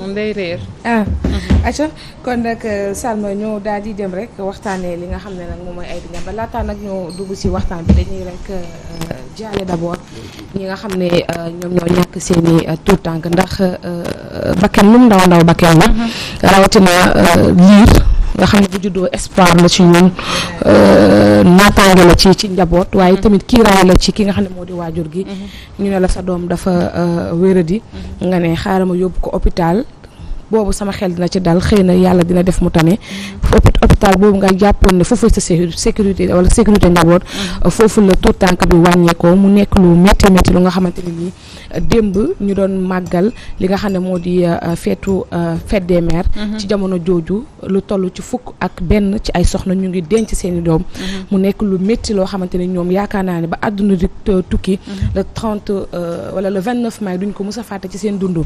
moom day réer. acca kon nag Salma ñoo daal di dem rek waxtaanee li nga xam ne nag moom mooy Aïda Ndiambé laataa nag ñoo dugg ci waxtaan bi dañuy rek jaale d'abord ñi nga xam ne ñoom ñoo ñàkk seeni tout tànk ndax bakken lu mu ndaw ndaw bakken la rawatina liir nga xam ne bu juddoo espoir la ci ñun naataange la ci njaboot waaye tamit kiiraay la ci ki nga xam ne moo di waajur gi ñu ne la sa doom dafa wéradi nga ne xaaral ma yóbbu ko hôpital boobu sama xel dina ci dal xëy na yàlla dina def mu tane hôpital boobu nga jàppoon ne foofu sa sécurité wala sécurité njaboot foofu la tout tànk bi wàññeekoo mu nekk lu métti métti lu nga xamante ne nii démb ñu doon màggal li nga xam ne moo di fête des mères ci jamono jooju lu toll ci fukk ak benn ci ay soxna ñu ngi denc seeni doom mu nekk lu métti loo xamante ne ñoom yaakaar naa ne ba àdduna di tukki le 30 wala le 29 mai duñ ko mës a fàtte ci seen dund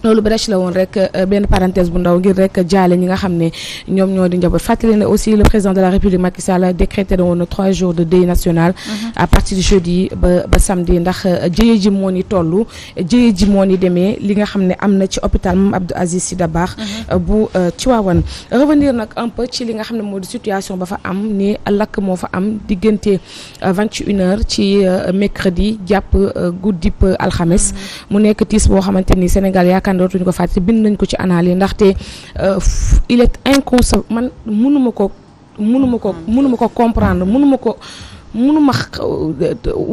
loolu brèche la woon rek benn parenthèse bu ndaw ngir rek jaale ñi nga xam ne ñoom ñoo di njaboot fàttali ne aussi le président de la République Macky Sall a décrété woon 3 jours de deuil national à partir de jeudi ba samedi ndax jëye ji moo ni toll jëye ji moo ni demee li nga xam ne am na ci hôpital Mame Abdou Aziz Sy Dabakh bu Tivaouane revenir nag un peu ci li nga xam ne moo di situation ba fa am ni lakk moo fa am diggante 21h ci mercredi jàpp guddip alxames mu nekk tiis boo xamante ni Sénégal yaakaar dootuñu ko fàtte bind nañ ko ci analyse ndaxte il est inconcevable man mënuma ko comprendre mënuma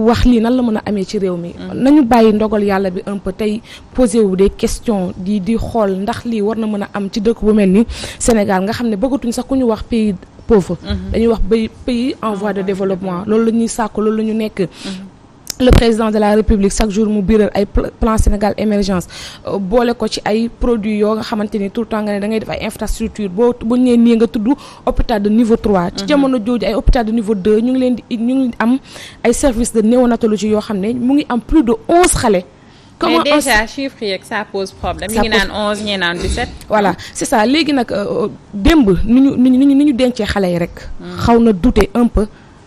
wax lii nan la mën a amee ci réew mi nañu bàyyi ndogal yàlla bi un peu tey posé wu des questions di xool ndax lii war na mën a am ci dëkk bu mel ni Sénégal nga xam ne bëggatuñ sax ku ñu wax pays pauvre dañuy wax pays en voie de développement loolu la ñuy sàkk loolu la ñu nekk le président de la République chaque jour mu biral ay plan Sénégal émergence boole ko ci ay produits yoo nga xamante ni tout le temps nga ne da ngay def ay infrastructure bu ñëwee nii nga tudd hôpital de niveau 3 ci jamono jooju ay hôpital de niveau 2 ñu ngi am ay services de néonatologie yoo xam ne mu ngi am plus de 11 xale. Comment mais déjà chiffre yeeg ça pose problème. ñu ngi naan 11 ñee naan 17. voilà c'est ça léegi nag démb ni ñu dencee xale yi rek. xaw na douter un peu.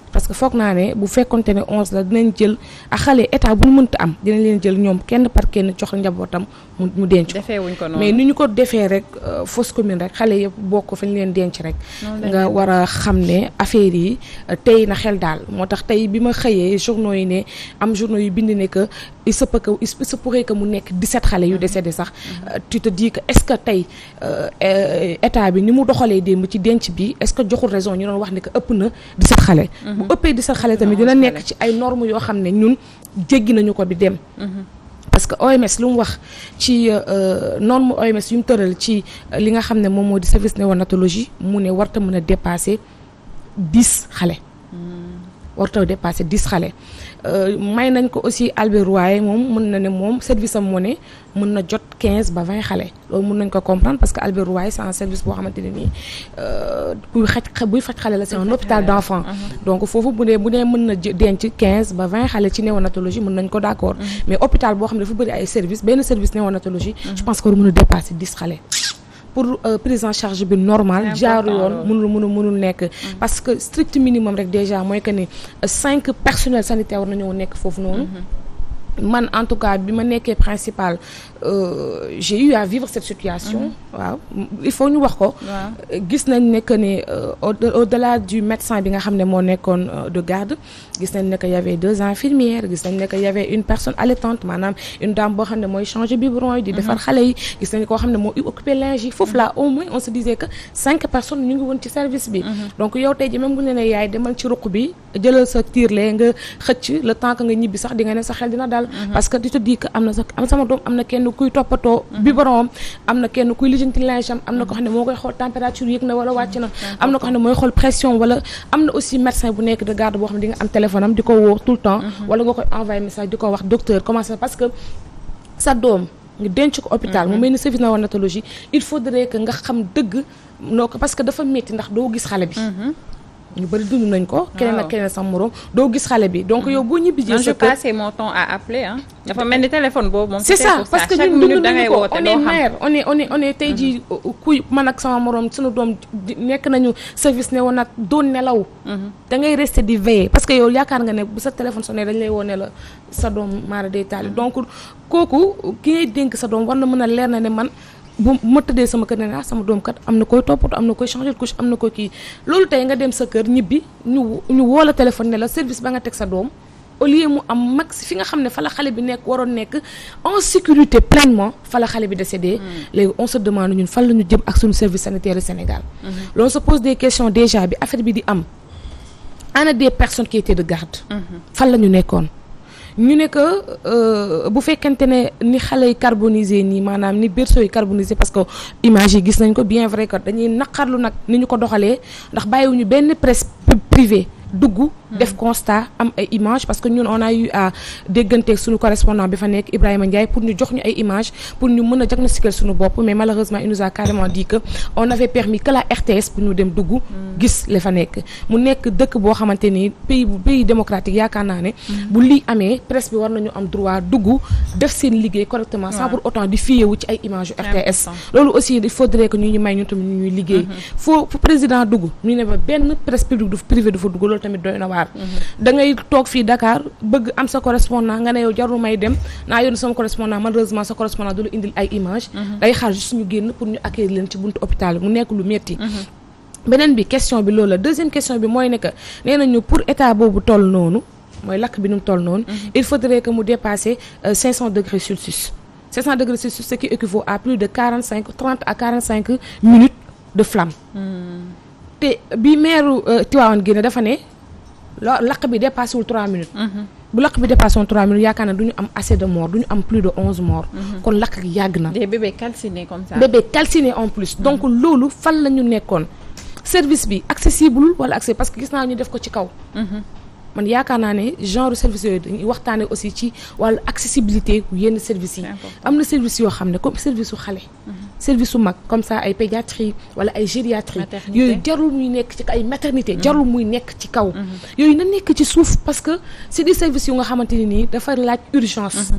parce que foog naa ne bu fekkonte ne 11 la dinañ jël ak xale état bu ñu mënta am dinañ leen jël ñoom kenn par kenn jox njabootam mu denc ko mais ni ñu ko defee rek fausse commune rek xale yëpp bokk fa ñu leen denc rek nga war a xam ne affaire yi tey na xel daal moo tax tey bi ma xëyee journaux yi ne am journaux yu bind ne que il se pourrait que mu nekk 17 xale yu décédé sax tu te dis que est-ce que tey état bi ni mu doxalee démb ci denc bi est-ce que joxul raison ñu doon wax ne que ëpp na 17 xale bu ëppee 17 xale tamit dina nekk ci ay normes yoo xam ne ñun jéggi nañu ko bi dem parce que OMS lu mu wax ci norme OMS yu mu tëral ci li nga xam ne moom moo di service néonatologie mu ne warta mën a dépasser 10 xale warta dépasser 10 xale may nañ ko aussi Albert Royer moom mën na ne moom service am moo ne mën na jot 15 ba 20 xale loolu mën nañ ko comprendre parce que Albert Royer c'est un service boo xamante ne nii buy faj xale la c'est un hôpital d'enfants donc foofu bu dee mën na denc 15 ba 20 xale ci néonatologie mën nañ ko d'accord mais hôpital boo xam ne dafa bëri ay service benn service néonatologie je pense que war mën a dépasser 10 xale pour prise en charge bi normal jaaru yoon mënul nekk parce que strict minimum rek déjà mooy que ni 5 personnels sanitaires war nañoo nekk foofu noonu man en tout cas bi ma nekkee principal j'ai eu à vivre cette situation waaw il faut ñu wax ko gis nañ ne que ne au-delà du médecin bi nga xam ne moo nekkoon de garde gis nañ ne que y avait 2 infirmières gis nañ ne que y avait une personne allaitante maanaam une dame boo xam ne mooy changer biberon yi di defar xale yi gis nañ koo xam ne moo occupé linge yi foofu là au moins on se disait que 5 personnes ñu ngi woon ci service bi donc yow tey ji même bu ñu ne yaay demal ci ruq bi jëlal sa tiirlee nga xëcc le temps que nga ñibbi sax di nga ne sa xel dina dal parce que tu te dis que am sama doom am na kenn kuy toppatoo biberon am na kenn kuy lijjanti linge am na ko xam ne moo koy xool température yëg na wala wàcc na am na ko xam ne mooy xool pression wala am na aussi médecin bu nekk de garde boo xam ne di nga am téléphone am di ko woo tout le temps wala nga koy envoyer message di ko wax docteur comment ça parce que sa doom nga denc ko hôpital mu mel ni service néonatologie il faudrait que nga xam dëgg noo ko parce que dafa métti ndax doo gis xale bi ñu bëri dund nañ ko keneen ak keneen sama morom doo gis xale bi donc yow boo ñibbi jël je passe mon temps à appeler dafa mel ni téléphone boobu moom c'est ça parce que ñun dund nañu ko on est mère on est tey jii kuy man ak sama morom sunu doom nekk nañu service ne woon nag doon nelaw da ngay rester di veiller parce que yow yaakaar nga ne bu sa téléphone sonné dañ lay woo ne la sa doom maara day taali donc kooku ki ngay dénk sa doom war na mën a leer na ne man bu ma tëddee sama kër ne sama doom kat am na koy toppatoo am na koy changer couche am na koy kii loolu tey nga dem sa kër ñibbi ñu woo la téléphone ne la service ba nga teg sa doom au lieu mu am max fi nga xam ne fa la xale bi nekk waroon nekk en sécurité pleinement fa la xale bi décédé. léegi on se demande ñun fan la ñu jëm ak suñu service sanitaire du Sénégal. loolu on se pose des questions déjà bi affaire bi di am ana des personnes qui étaient de garde. fan la ñu nekkoon. ñu ne que bu fekkente ne ni xale yi carbonisé nii maanaam ni berceau yi carbonisé parce que image yi gis nañ ko bien vrai que dañuy naqarlu nag ni ñu ko doxalee ndax bàyyiwuñu benn presse privée dugg def constat am ay image parce que ñun on a eu à dégganteeg suñu correspondant bi fa nekk Ibrahima Ndiaye pour ñu jox ñu ay image pour ñu mën a diagnostiquer suñu bopp mais malheureusement il nous a carrément dit que on avait permis que la RTS pour ñu dem dugg gis li fa nekk mu nekk dëkk boo xamante ni pays démocratique yaakaar naa ne bu lii amee presse bi war nañu am droit dugg def seen liggéey correctement sans pour autant di fiyewu ci ay image yu RTS loolu aussi il faudrait que ñu may ñu tamit ñu ñuy liggéey faut président dugg ñu ne ba benn presse publique du privé du fa dugg loolu tamit doy na waar da ngay toog fii Dakar bëgg am sa correspondant nga ne yow jarul may dem naa yoon sama correspondant malheureusement sa correspondant du la indil ay image day xaar juste ñu génn pour ñu accueillir leen ci buntu hôpital mu nekk lu metti beneen bi question bi loolu la deuxième question bi mooy ne que nee nañu pour état boobu toll noonu mooy lakk bi nu mu toll noonu il faudrait que mu dépasser 500 degrés Celsius 500 degrés Celsius ce qui équivaut à plus de 30 à 45 minutes de flamme te bi maire Tivaouane génne dafa ne lakk bi dépassé wul 3 minutes. bu lakk bi dépassé wul 3 minutes yaakaar na du ñu am assez de morts du ñu am plus de 11 morts. kon lakk gi yàgg na. des bébés calcinés comme ça. bébés calcinés en plus. donc loolu fan la ñu nekkoon service bi accessible wala accès parce que gis naa ñu def ko ci kaw. man yaakaar naa ne genre service yooyu dañuy waxtaanee aussi ci wàllu accessibilité yenn services yi. am na service yoo xam ne comme service su xale. service su mag comme ça ay pédiatrie wala ay gériatrie yooyu jarul muy nekk ci ay maternité jarul muy nekk ci kaw yooyu na nekk ci suuf parce que c'est des services yu nga xamante ni nii dafa laaj urgence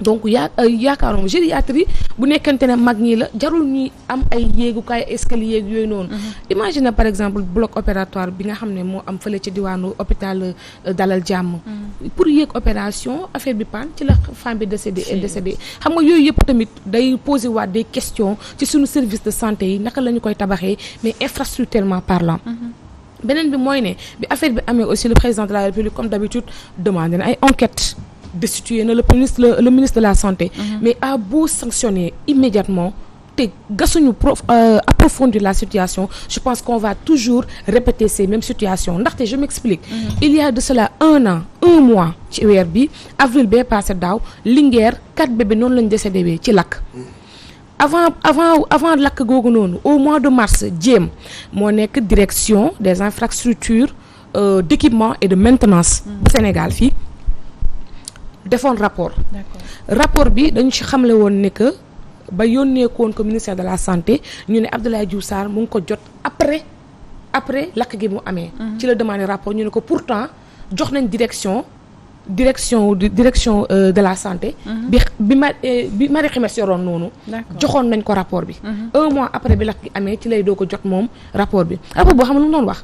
donc yaakaaroon gériatrie bu nekkante ne mag ñi la jarul ñuy am ay yéegukaay escalier yooyu noonu imagine par exemple bloc opératoire bi nga xam ne moo am fële ci diwaanu hôpital Dalal Jàmm pour yéeg opération affaire bi panne ci la femme bi décédé xam nga yooyu yëpp tamit day poser waat des questions ci suñu service de santé yi naka la ñu koy tabaxee mais infrastructurellement parlant beneen bi mooy ne bi affaire bi amee aussi le président de la République comme d'habitude demandé na ay enquêtes destitué na le ministre de la santé mais a beau sanctionner immédiatement te gasuñu approfondir la situation je pense qu'on va toujours répéter ces mêmes situations ndaxte je m'explique il y a de cela un mois ci weer bi avril bee passé daaw Linguère 4 bébés noonu lañu décédé wee ci lakk avant lakk googu noonu au mois de mars jéem moo nekk direction des infrastructures d'équipement et de maintenance bu Sénégal fii defoon rapport bi dañu ci xamle woon ne que ba yónneekoon ko ministère de la santé ñu ne Abdoulaye Diouf Sarr mu ngi ko jot après lakk gi mu amee ci la demandé rapport ñu ne ko pourtant jox nañ direction de la santé bi Marie Khemesse yoroon noonu joxoon nañ ko rapport bi un mois après bi lakk gi amee ci lay doo ko jot moom rapport boo xam ne lu mu doon wax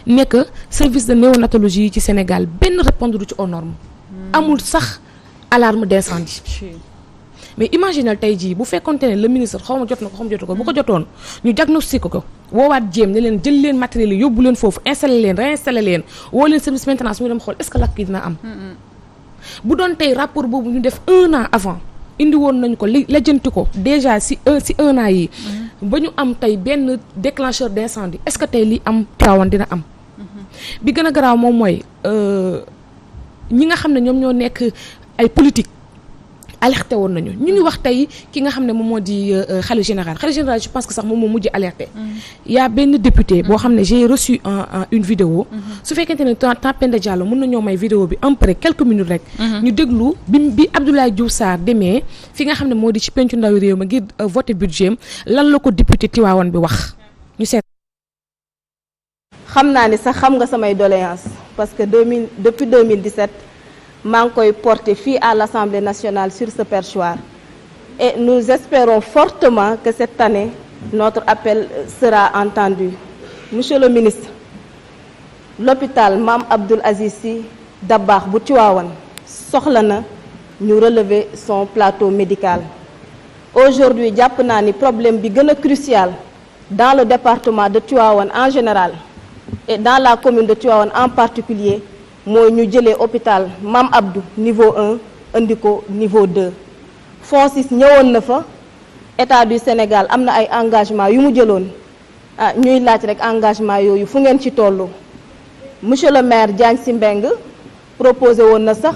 nekk service de néonatologie yi ci Sénégal benn répondre du ci aux normes amul sax alarme d'incendie mais imaginal tey jii bu fekkonte ne le ministre xaw ma jot na ko xaw ma jotu ko bu ko jotoon ñu diagnostic ko woowaat jéem ne leen jël leen matériel yi yóbbu leen foofu installé leen réinstallé leen woo leen service maintenance mu dem xool est-ce que lakk gi dina am bu doon tey rapport boobu ñu def 1 an avant indi woon nañu ko lijjanti ko déjà si un an yi ba ñu am tey benn déclencheur d'incendie est-ce que tey li am Tivaouane dina am bi gën a garaaw moom mooy ñi nga xam ne ñoom ñoo nekk ay politique alerté woon nañu ñu ngi wax tey ki nga xam ne moom moo di khalife général je pense que sax moom moo mujj alerté y a benn député boo xam ne j'ai reçu une vidéo su fekkente ne Penda Diallo mën nañoo may vidéo bi un peu quelques minutes rek ñu déglu bi Abdoulaye Diouf Sarr demee fi nga xam ne moo di ci pencu ndawi réew ma ngir voter budget lan la ko député Tivaouane bi wax ñu seet. xam naa ni sax xam nga samay doléance parce que depuis 2017 maa ngi koy porter fii à l'Assemblée nationale sur ce perchoir et nous espérons fortement que cette année notre appel sera entendu. Monsieur le ministre, l'hôpital Mame Abdoul Aziz Sy Dabakh bu Tivaouane soxla na ñu relever son plateau médical aujourd'hui jàpp naa ni problème bi gën a crucial dans le département de Tivaouane en général et dans la commune de Tivaouane en particulier mooy ñu jëlee hôpital Mame Abdou niveau 1 indi ko niveau 2 FONSIS ñëwoon na fa état du Sénégal am na ay engagement yu mu jëloon ñuy laaj rek engagement yooyu fu ngeen ci tollu monsieur le maire Diagne Sy Mbengue proposé woon na sax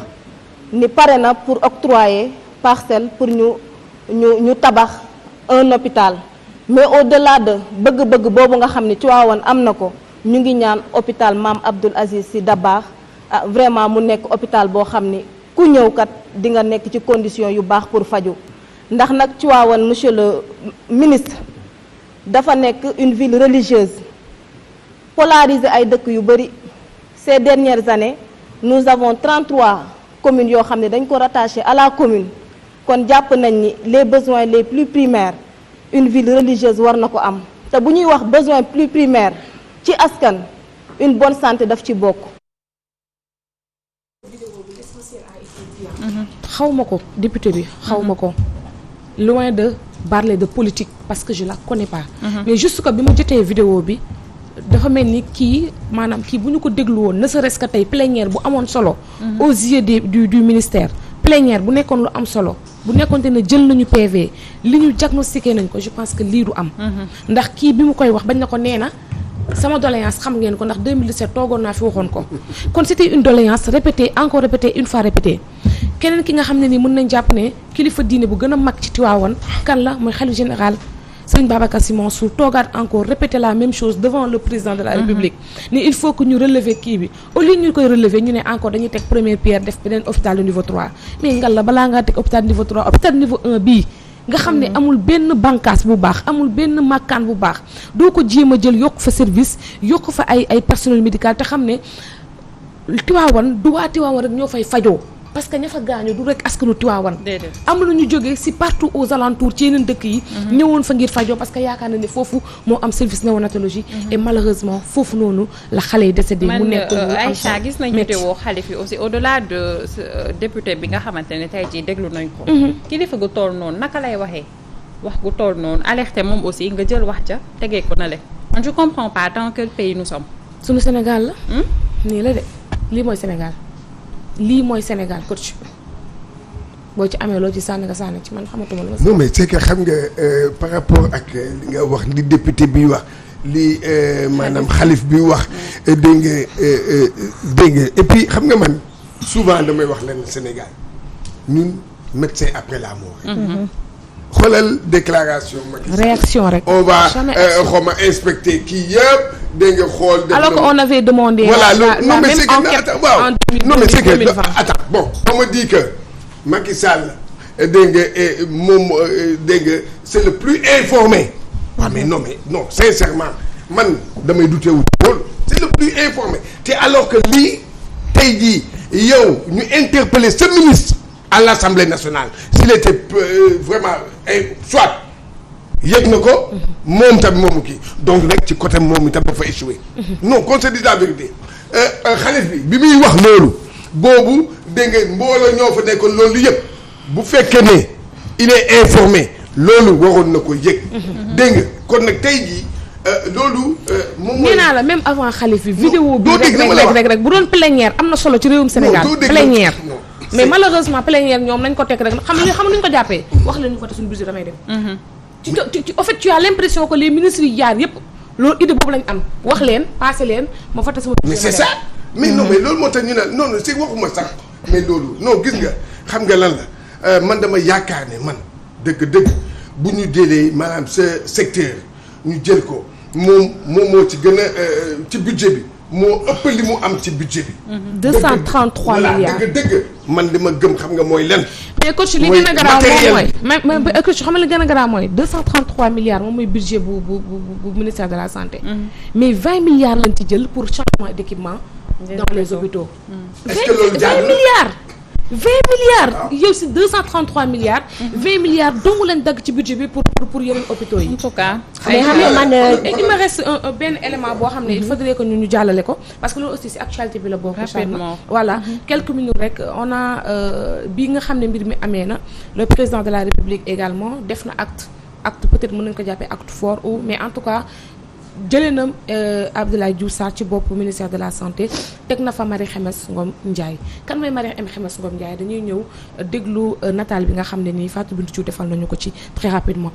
ni pare na pour octroyer parcelle pour ñu tabax un hôpital mais au-delà de bëgg-bëgg boobu nga xam ne Tivaouane am na ko ñu ngi ñaan hôpital Mame Abdoul Aziz Sy Dabakh vraiment mu nekk hôpital boo xam ni ku ñëw kat di nga nekk ci condition yu baax pour faju ndax nag Tivaouane monsieur le ministre dafa nekk une ville religieuse polarisée ay dëkk yu bari ces dernières années nous avons 33 communes yoo xam ne dañ ko rattaché à la commune kon jàpp nañ ni les besoins les plus primaires une ville religieuse war na ko am te bu ñuy wax besoin plus primaire ci askan une bonne santé daf ci bokk. xawma ko député bi xawma ko loin de parler de politique parce que je la connais pas mais juste que bi ma jotee vidéo bi dafa mel ni kii maanaam kii bu ñu ko déglu woon ne serait-ce que tey plénière bu amoon solo aux yeux du ministère plénière bu nekkoon lu am solo bu nekkoonte ne jël nañu PV li ñu diagnostiqué nañ ko je pense que lii du am ndax kii bi mu koy wax bañ na ko nee na sama doléance xam ngeen ko ndax 2017 toogoon naa fi waxoon ko kon c'était une doléance répétée encore répétée une fois répétée keneen ki nga xam ne ni mën nañ jàpp ne kilifa diine bu gën a mag ci Tivaouane kan la mooy khalife général Serigne Babacar Sy Mansour toogaat encore répéter la même chose devant le président de la République ni il faut que ñu relever kii bi au lieu ñu koy relever ñu ne encore dañuy teg première pierre def beneen hôpital de niveau 3 mais ngal la balaa ngaa teg hôpital niveau 3 hôpital niveau 1 bii nga xam ne amul benn bànqaas bu baax amul benn màkkaan bu baax doo ko jéem a jël yokk fa service yokk fa ay personnel médical te xam ne Tivaouane du waa Tivaouane rek ñoo fay fajoo parce que ña fa gaañu du rek askanu Tivaouane am na ñu jógee si partout aux alentours ci yeneen dëkk yi ñëwoon fa ngir fajoo parce que yaakaar na ne foofu moo am service néonatologie et malheureusement foofu noonu la xale yi décédé mu nekk Aïcha gis nañ vidéo xalif yi aussi au-delà de député bi nga xamante ne tey jii déglu nañ ko kilifa gu toll noonu naka lay waxee wax gu toll noonu alerté moom aussi nga jël wax ja tegee ko na le man je comprends pas dans quel pays nous sommes suñu Sénégal la nii la de lii mooy Sénégal lii mooy Sénégal coach boo ci amee loo ci sànni nga sànni ci man xamatuma lu ma. non mais c'est que xam nga par rapport ak li nga wax li député bi wax li maanaam xalif bi wax dégg nga et puis xam nga man souvent damay wax leen Sénégal ñun médecin après la mort. xoolal déclaration réaction rek. on va xaw ma inspecter kii yëpp dégg nga xool. alors qu'on avait demandé. voilà la même enquête waaw non mais c'est que 2020. attends bon on me dit que Macky Sall dégg nga moom dégg nga c'est le plus informé. waaw mais non sincèrement man damay douter wu loolu c'est le plus informé te alors que lii tey jii yow ñu interpeller ce ministre à l'Assemblée nationale s'il était vraiment soit yëg na ko moom tamit moomu kii donc nag ci côté moom itam dafa échoué non qu'on se dise la vérité xalif bi muy wax loolu boobu dégg nga mbooloo ñoo fa nekkoon loolu yëpp bu fekkee ne il est informé loolu waroon na ko yëg dégg nga kon nag tey jii loolu moom mooy nee naa la même avant xalif bi vidéo bi rek bu doon plénière am na solo ci réewum Sénégal plénière mais malheureusement plénière ñoom nañ ko teg rek xam nañu ko jàppee wax leen ñu ko te suñu budget damay dem en fait tu as l'impression que les ministres yi jaar yëpp loolu idée boobu lañ am wax leen passé leen ma fàtte sama mais c'est ça mais non mais loolu moo tax ñu ne non c'est waxuma sax mais loolu non gis nga xam nga lan la man dama yaakaar ne man dëgg bu ñu jëlee maanaam ce secteur ñu jël ko moom moo ci gën a ci budget bi moo ëpp li mu am ci budget bi 233 milliards dëgg man li ma gëm xam nga mooy lenn mais coach li gën a garaaw moom mooy coach xam nga li gën a garaaw mooy 233 milliards moom mooy budget bu ministère de la santé mais 20 milliards lañ ci jël pour changement d'équipement dans les hôpitaux est-ce que loolu 20 milliards 20 milliards yow si 233 milliards 20 milliards dongu leen dagg ci budget bi pour yeneen hôpitaux yi. En tout cas. mais xam nga man il me reste benn élément boo xam ne il faudrait que ñu jàllale ko parce que loolu aussi si actualité bi la bokk. Rapidement. Voilà quelques minutes rek on a bi nga xam ne mbir mi amee na le président de la République également def na acte peut-être mën nañu ko jàppee acte fort ou mais en tout cas jëlee na Abdoulaye Diouf Sarr ci bopp ministère de la santé teg na fa Marie Khemesse Ngom Ndiaye kan mooy Marie Khemesse Ngom Ndiaye dañuy ñëw déglu nataal bi nga xam ne nii Fatou Bintou Diouf defal nañu ko ci très rapidement.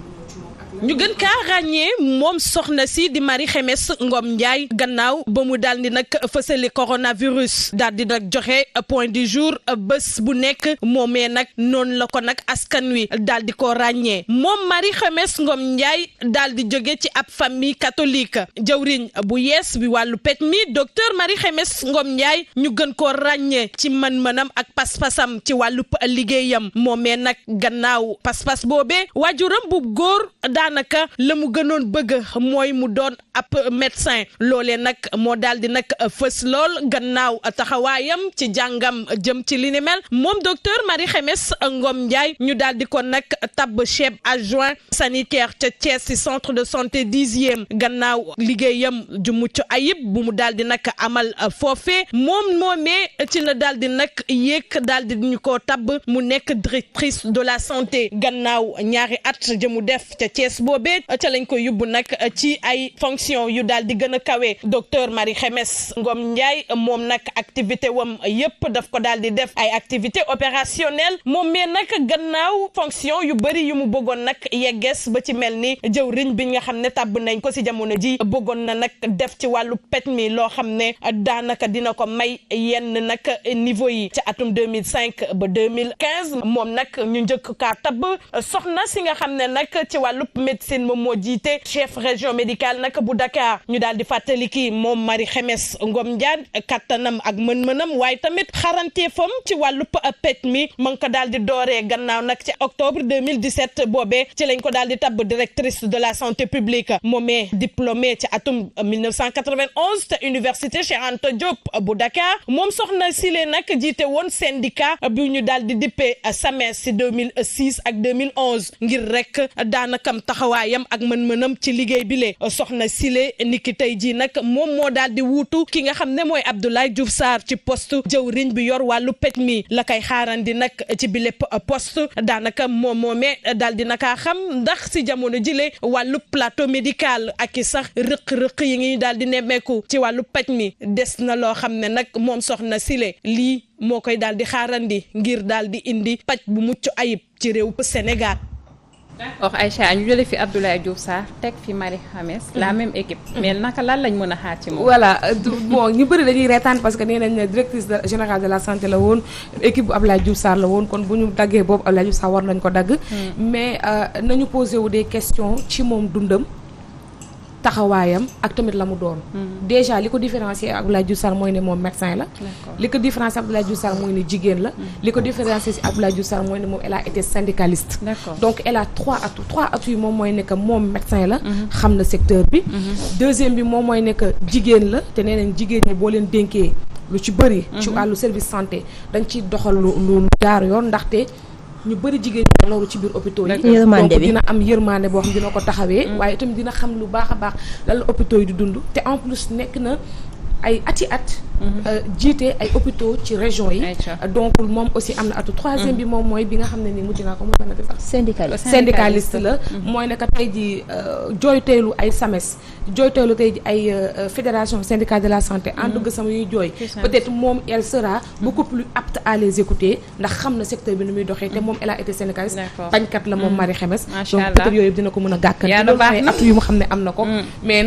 ñu gën kaa ràññee moom soxna si di Marie Khemesse Ngom Ndiaye gannaaw ba mu daal di nag fësale coronavirus daal di nag joxe point du jour bés bu nekk moomee nag noonu la ko nag askan wi daal di ko ràññee moom Marie Khemesse Ngom Ndiaye daal di jóge ci ab famille catholique jawriñ bu yees bi wàllu paj mi docteur Marie Khemesse Ngom Ndiaye ñu gën koo ràññee ci mën-mënam ak pas-pasam ci wàllu liggéeyam moomee nag gannaaw pas-pas boobee waajuram bu góor daanaka la mu gënoon bëgg mooy mu doon ab médecin loolee nag moo daal di nag fës lool gannaaw taxawaayam ci jàngam jëm ci li ni mel moom docteur Marie Khemesse Ngom Ndiaye ñu daal di ko nag tabb chef adjoint sanitaire ca Thiès ci centre de santé 10e gannaaw liggéeyam ju mucc ayib bu mu daal di nag amal foofee moomee ci la daal di nag yéeg daal di ñu ko tabb mu nekk directrice de la santé gannaaw ñaari at jëmu def ca Thiès boobee ca lañ ko yóbbu nag ci ay fonction yu daal di gën a kawe docteur Marie Khemesse Ngom Ndiaye moom nag activité wam yépp daf ko daal di def ay activité opérationnelle moom mais nag gannaaw fonction yu bëri yu mu bëggoon nag yeggees ba ci mel ni jëwriñ bi nga xam ne tàbb nañ ko si jamono ji bëggoon na nag def ci wàllu paj mi loo xam ne daanaka dina ko may yenn nag niveau yi ci atum 2005 ba 2015 moom nag ñu njëkk kaa tabb soxna si nga xam ne nag ci wàllu médecine moom moo jiite chef région médicale nag bu Dakar ñu daal di fàttali kii moom Marie Khemesse Ngom Ndiaye kattanam ak mën-mënam waaye tamit xaranteefam ci wàllu paj mi ma ngi ko daal di dooree gannaaw nag ci octobre 2017 boobee ci lañ ko daal di tabb directrice de la santé publique moomee diplômé ci atum 1991 te université Cheikh Anta Diop bu Dakar moom soxna Sile nag jiite woon syndicat bi ñu daal di dippee SAMES ci 2006 ak 2011 ngir rek daanakam taxawaayam ak mën-mënam ci liggéey bi le soxna Sile niki tey jii nag moom moo daal di wuutu ki nga xam ne mooy Abdoulaye Diouf Sarr ci poste jëwriñ bi yor wàllu paj mi la koy xaarandi nag ci bi lépp poste daanaka moomee daal di nakaa xam ndax si jamono jile wàllu plateau médical ak i sax rëq-rëq yi ngi daal di nemmeeku ci wàllu paj mi des na loo xam ne nag moom soxna Sile lii moo koy daal di xaarandi ngir daal di indi paj bu mucc ayib ci réew Sénégal. Or Aïcha ñu jëlee fi Abdoulaye Diouf Sarr teg fi Marie Khemesse la même équipe mais naka lan lañ mën a xaar ci moom. voilà bon ñu bëri dañuy reetaan parce que nee nañ directrice générale de la santé la woon équipe bu Abdoulaye Diouf Sarr la woon kon bu ñu daggee boobu Abdoulaye Diouf Sarr war nañ ko dagg. mais nañu posé wu des questions ci moom dundam taxawaayam ak tamit la mu doon. déjà li ko différencier Abdoulaye Diouf Sarr mooy ne moom médecin la. li ko différencier Abdoulaye Diouf Sarr mooy ne jigéen la. li ko différencier si Abdoulaye Diouf Sarr mooy ne moom elle a été syndicaliste. donc elle a trois atouts yi moom mooy ne que moom médecin la. xam na secteur bi. deuxième bi moom mooy ne que jigéen la te nee nañ jigéen ñi boo leen dénkee lu ci bëri. ci wàllu service santé dañ ciy doxal lu jaar yoon ndaxte. ñu bëri jigéen ñi loolu ci biir hôpitaux yi donc dina am yërmande boo xam dina ko taxawee waaye itam dina xam lu baax a baax lan la hôpitaux yi di dund te en plus nekk na ay ati at jiite ay hôpitaux ci région yi donc moom aussi am na atu troisième bi moom mooy bi nga xam ne ni mujj naa ko mu mën a defar syndicaliste la mooy naka tey ji jooyteelu ay SAMES jooyteelu tey ji ay fédération syndicale de la santé en dugg sama yuy jooy peut-être moom elle sera beaucoup plus apte à les écouter ndax xam na secteur bi nu muy doxee te moom elle a été syndicaliste bañkat la moom Marie Khemesse donc peut-être yooyu dina ko mën a gàkkal loolu ay atu yu mu xam ne am na ko mais